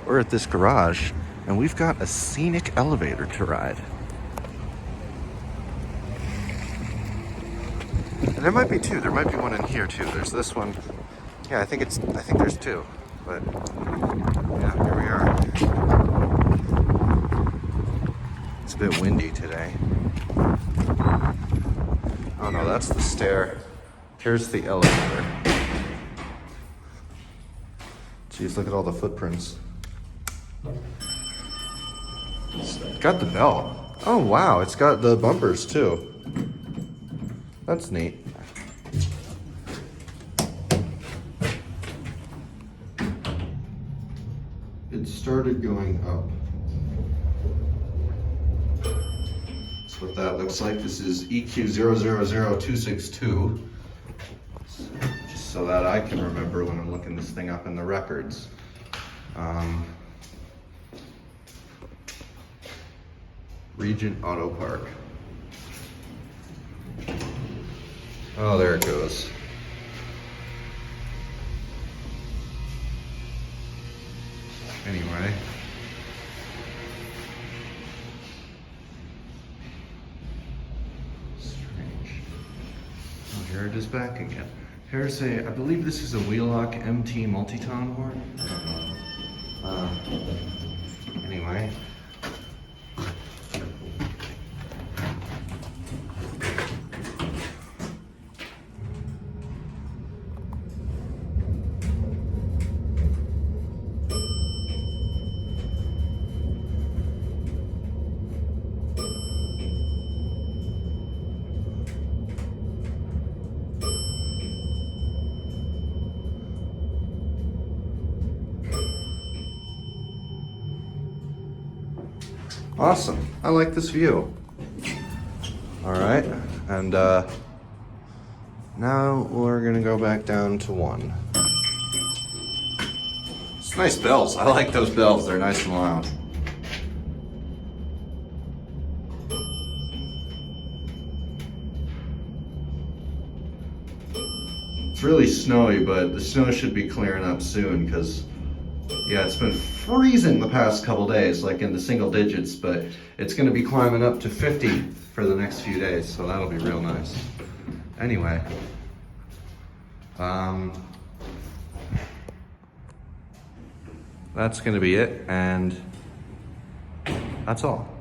We're at this garage and we've got a Scenic elevator to ride. And there might be two. There might be one in here too. There's this one. Yeah, I think there's two. But yeah, here we are. It's a bit windy today. Oh no, that's the stair. Here's the elevator. Jeez, look at all the footprints. It's got the bell. Oh wow, it's got the bumpers too. That's neat. It started going up. That's what that looks like. This is EQ000262. Just so that I can remember when I'm looking this thing up in the records. Regent Autopark. Oh, there it goes. Anyway. Strange. Oh, here it is back again. Here's I believe this is a Wheelock MT multi-tone board. I don't know. Anyway. Awesome. I like this view. All right, and now we're gonna go back down to 1. It's nice bells. I like those bells. They're nice and loud. It's really snowy, but the snow should be clearing up soon because yeah, it's been freezing the past couple days, like in the single digits, but it's going to be climbing up to 50 for the next few days, so that'll be real nice. Anyway, that's going to be it, and that's all.